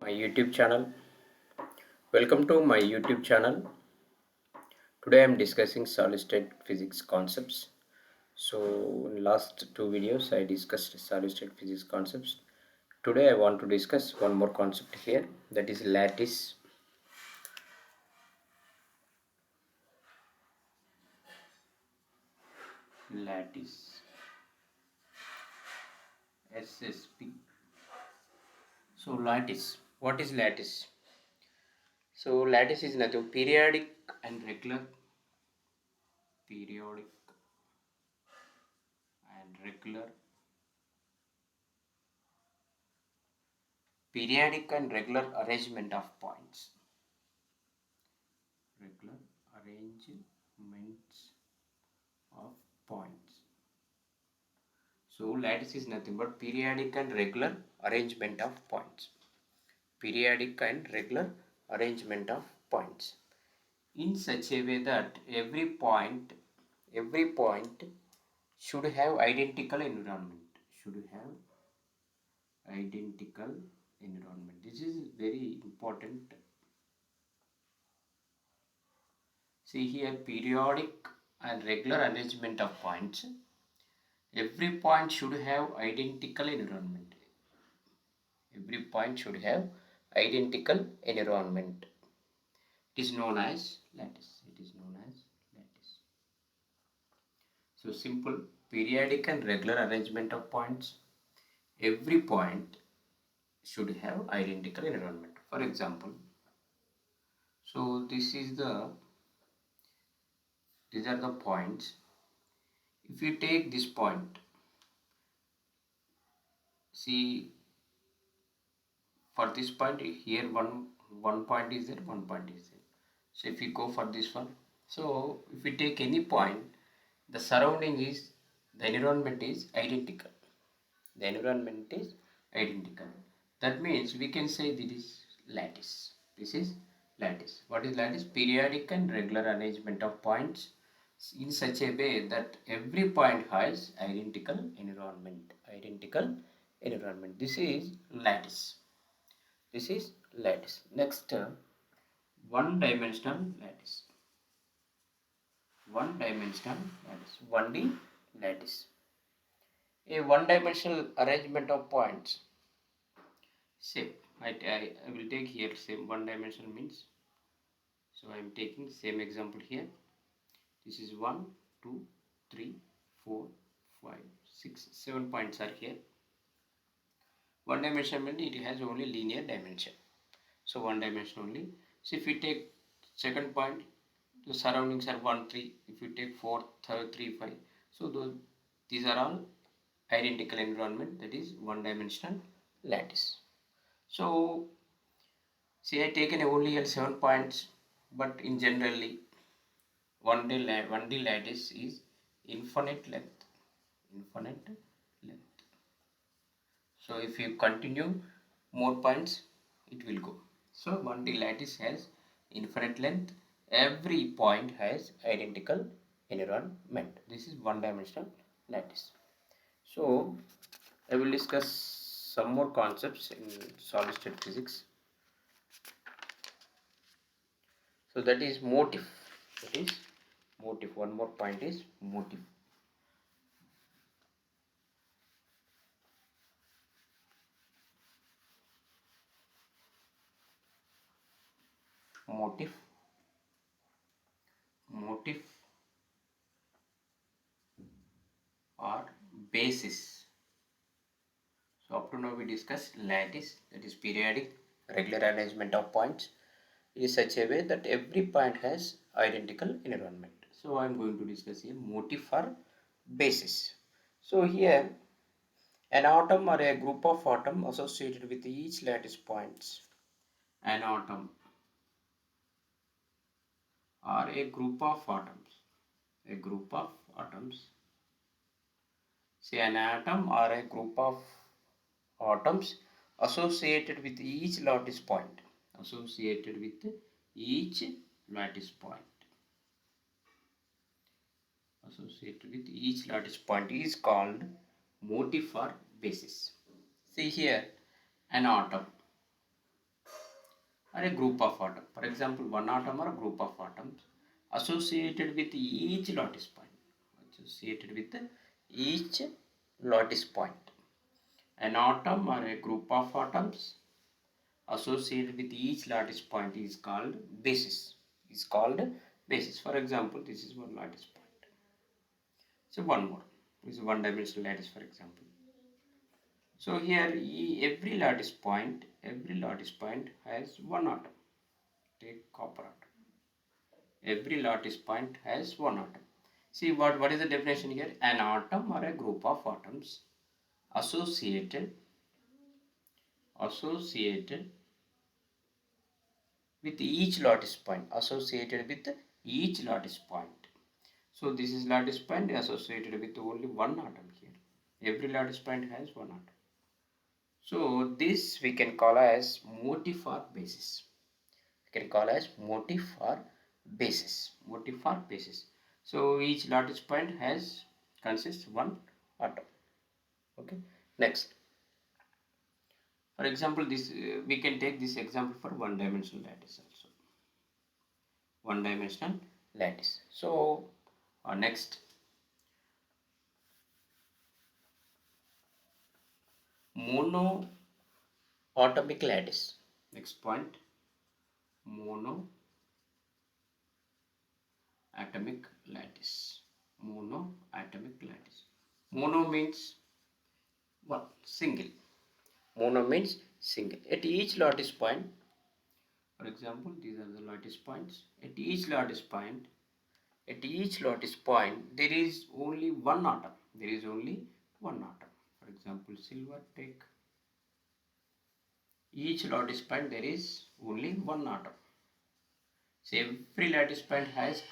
my YouTube channel. Welcome to my YouTube channel. Today I am discussing solid state physics concepts. So in last two videos I discussed solid state physics concepts. Today I want to discuss one more concept here, that is lattice. Lattice. SSP. So lattice. What is lattice? So lattice is nothing periodic and regular. Periodic and regular. Periodic and regular arrangement of points. Regular arrangements of points. So lattice is nothing but periodic and regular arrangement of points. Periodic and regular arrangement of points in such a way that every point should have identical environment. Should have identical environment. This is very important. See here, periodic and regular arrangement of points. Every point should have identical environment. Every point should have identical environment. It is known as lattice. It is known as lattice. So simple, periodic and regular arrangement of points. Every point should have identical environment. For example, so these are the points. If you take this point, see for this point here one point is there, one point is there. So if we go for this one, so if we take any point, the surrounding is, the environment is identical. The environment is identical. That means we can say this is lattice. This is lattice. What is lattice? Periodic and regular arrangement of points in such a way that every point has identical environment. Identical environment. This is lattice. This is lattice. Next, one-dimensional lattice. One-dimensional lattice. 1D lattice. A one-dimensional arrangement of points. Same. I will take here same one-dimensional means. So I am taking same example here. This is 1, 2, 3, 4, 5, 6, 7 points are here. One dimension means it has only linear dimension. So one dimension only. So if we take second point, the surroundings are 1, 3. If you take 4, 3, 5. So these are all identical environment, that is one dimensional lattice. So see, I taken only 7 points, but in generally 1D lattice is infinite length. Infinite length. So if you continue more points, it will go. So 1D lattice has infinite length. Every point has identical environment. This is one-dimensional lattice. So I will discuss some more concepts in solid state physics. So that is motif. That is motif. One more point is motif. Motif. Motif or basis. So up to now we discussed lattice, that is periodic regular arrangement of points in such a way that every point has identical environment. So I am going to discuss here motif or basis. So here an atom or a group of atoms associated with each lattice points. An atom or a group of atoms. A group of atoms. Say an atom or a group of atoms associated with each lattice point. Associated with each lattice point. Associated with each lattice point is called motif or basis. See here an atom. or a group of atoms. For example, one atom or a group of atoms associated with each lattice point. Associated with each lattice point. An atom or a group of atoms associated with each lattice point is called basis. Is called basis. For example, this is one lattice point. So one more. This is one dimensional lattice, for example. So here every lattice point has one atom. Take copper atom. Every lattice point has one atom. See what is the definition here? An atom or a group of atoms associated with each lattice point. Associated with each lattice point. So this is lattice point associated with only one atom here. Every lattice point has one atom. So this we can call as motif or basis. We can call as motif or basis. Motif or basis. So each lattice point consists one atom. Okay. Next, for example, this we can take this example for one dimensional lattice also. One dimensional lattice. So next, monoatomic lattice. Next point, monoatomic lattice. Monoatomic lattice. Mono means one, single. Mono means single. At each lattice point, for example, these are the lattice points. At each lattice point, there is only one atom. There is only one atom. For example, silver, take each lattice point there is only one atom. So every lattice point has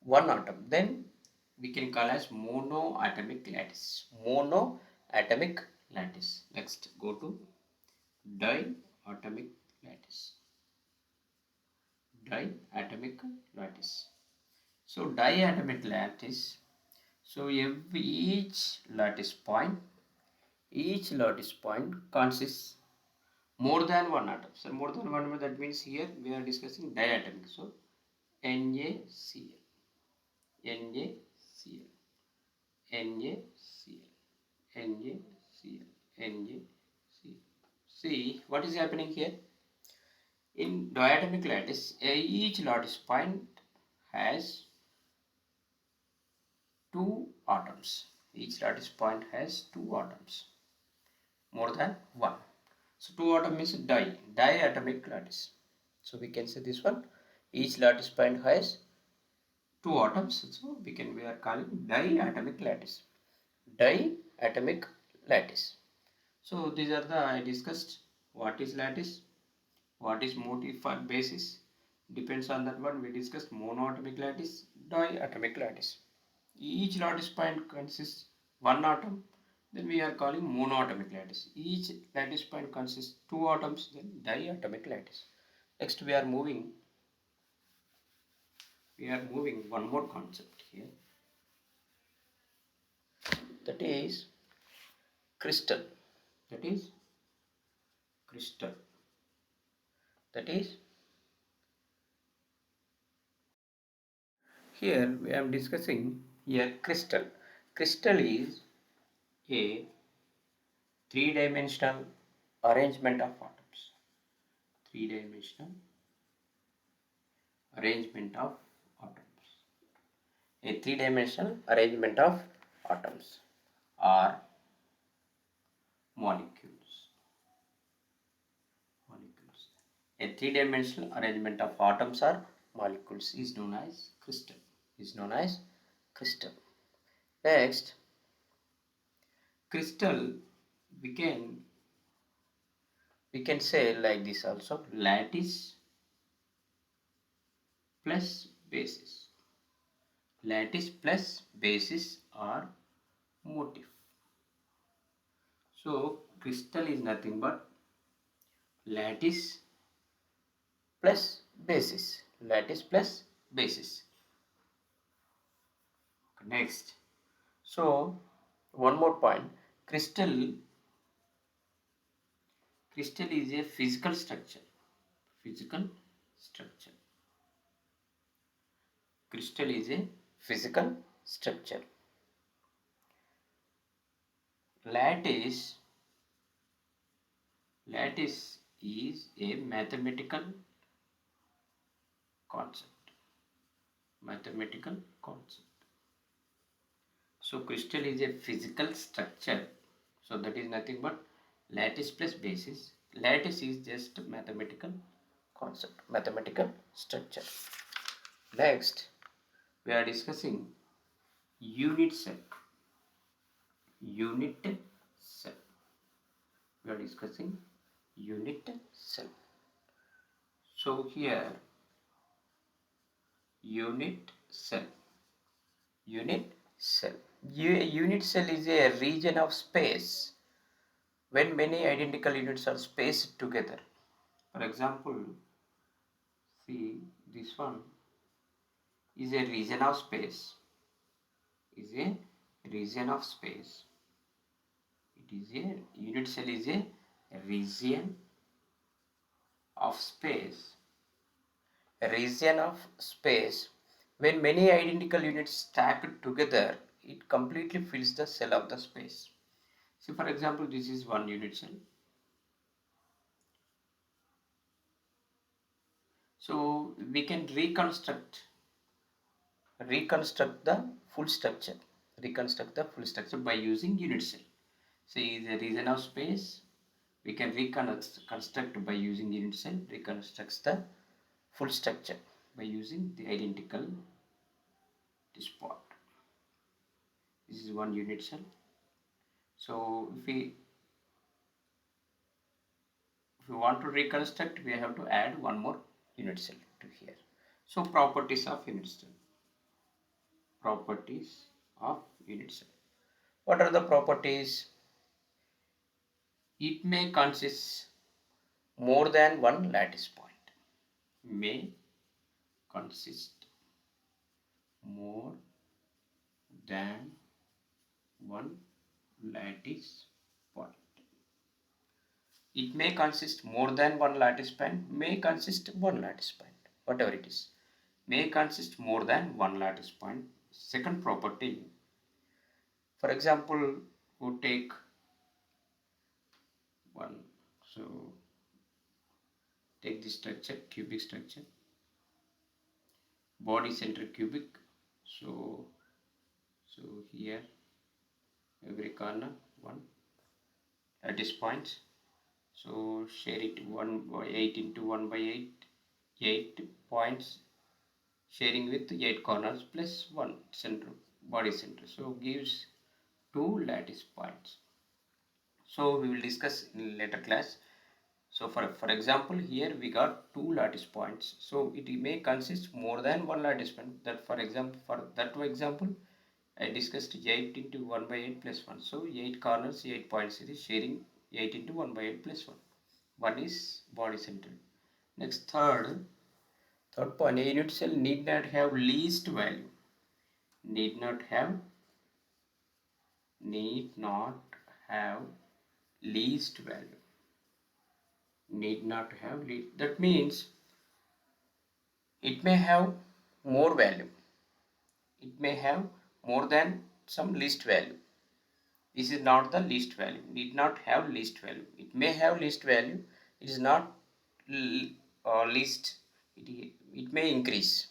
one atom. Then we can call as monoatomic lattice. Monoatomic lattice. Next, go to diatomic lattice. Diatomic lattice. So diatomic lattice. So each lattice point consists more than one atom. So more than one atom, that means here we are discussing diatomic. So NaCl, NaCl, NaCl, NaCl, NaCl. See what is happening here? In diatomic lattice, each lattice point has two atoms. Each lattice point has two atoms, more than one. So two atom means diatomic lattice. So we can say this one. Each lattice point has two atoms. So we are calling diatomic lattice. Diatomic lattice. So these are I discussed what is lattice, what is motif or basis. Depends on that one. We discussed monoatomic lattice, diatomic lattice. Each lattice point consists one atom, then we are calling monoatomic lattice. Each lattice point consists two atoms, then diatomic lattice. Next we are moving one more concept here, that is crystal. That is crystal. That is here we am discussing here crystal. Crystal is a three-dimensional arrangement of atoms. Three-dimensional arrangement of atoms. A three-dimensional arrangement of atoms are molecules. A three-dimensional arrangement of atoms or molecules is known as crystal. Next, crystal we can say like this also: lattice plus basis. Lattice plus basis or motif. So crystal is nothing but lattice plus basis. Lattice plus basis. Next, so one more point: crystal Crystal is a physical structure. Physical structure. Crystal is a physical structure. Lattice is a mathematical concept. Mathematical concept. So crystal is a physical structure. So that is nothing but lattice plus basis. Lattice is just mathematical concept, mathematical structure. Next, we are discussing unit cell. Unit cell. We are discussing unit cell. So here, unit cell. Unit cell. Unit cell is a region of space when many identical units are spaced together. For example, see this one is a region of space. Is a region of space. It is a unit cell is a region of space. A region of space when many identical units stacked together, it completely fills the cell of the space. See, for example, this is one unit cell. So we can reconstruct the full structure. Reconstruct the full structure by using unit cell. See, the region of space we can reconstruct by using unit cell. Reconstructs the full structure by using the identical this part. This is one unit cell. So if we want to reconstruct, we have to add one more unit cell to here. So properties of unit cell. Properties of unit cell. What are the properties? It may consist more than one lattice point. May consist more than one lattice point. It may consist more than one lattice point, may consist one lattice point, whatever it is. May consist more than one lattice point. Second property, for example, we take one. So take this structure, cubic structure, body center cubic. So here every corner one lattice points. So share it 1 by 8 into 1 by 8 points, sharing with 8 corners plus 1 center, body center. So gives 2 lattice points. So we will discuss in later class. So for example, here we got 2 lattice points. So it may consist more than one lattice point. That for example, I discussed 8 into 1 by 8 plus 1. So 8 corners, 8 points it is sharing 8 into 1 by 8 plus 1. One is body center. Next third point, a unit cell need not have least value. Need not have least value. Need not have least. That means it may have more value. It may have more than some least value. This is not the least value. Need not have least value. It may have least value. It is not least. It may increase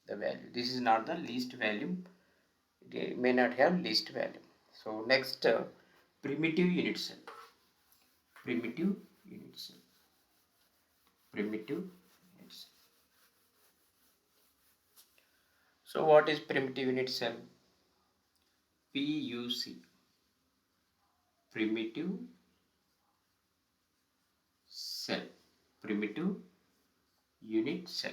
the value. This is not the least value. It may not have least value. So next, primitive unit cell. Primitive unit cell. Primitive unit cell. So what is primitive unit cell? PUC. Primitive cell. Primitive unit cell.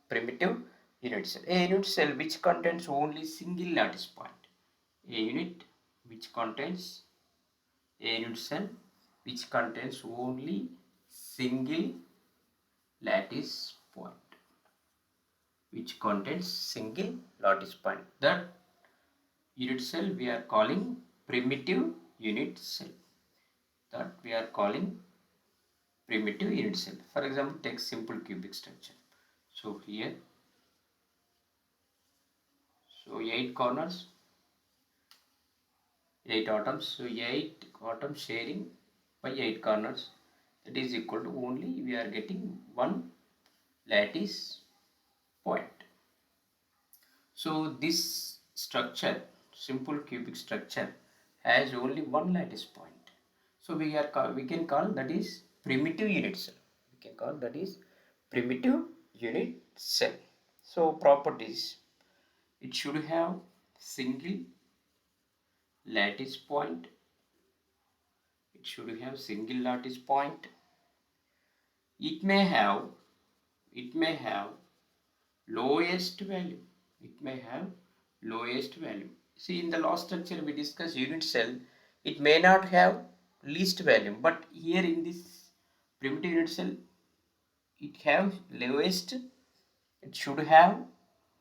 Primitive unit cell. A unit cell which contains only single lattice point. A unit which contains a unit cell which contains only single lattice point. Which contains single lattice point. That unit cell we are calling primitive unit cell. That we are calling primitive unit cell. For example, take simple cubic structure. So here, so 8 corners, 8 atoms. So 8 atoms sharing by 8 corners. That is equal to only we are getting one lattice point. So this structure, simple cubic structure, has only one lattice point. So we can call that is primitive unit cell. We can call that is primitive unit cell. So properties: it should have single lattice point. It should have single lattice point. It may have it may have lowest value. It may have lowest value. See, in the last structure we discussed unit cell, it may not have least value, but here in this primitive unit cell it have lowest. It should have,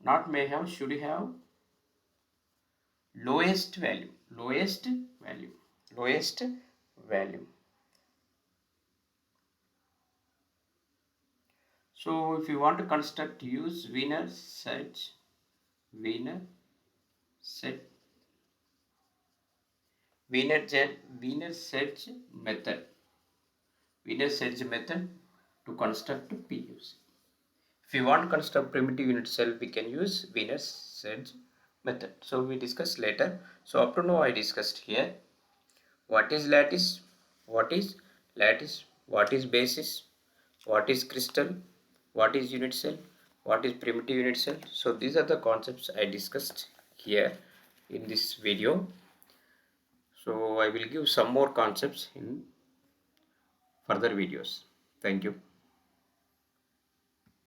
not may have, should have lowest value. Lowest value. So if you want to construct, use Wiener search, Wiener set Wiener search method. Wiener search method to construct PUC. If you want to construct primitive unit cell, we can use Wiener search method. So we discuss later. So up to now I discussed here what is lattice, what is lattice, what is basis, what is crystal, what is unit cell, what is primitive unit cell. So these are the concepts I discussed here in this video. So I will give some more concepts in further videos. Thank you.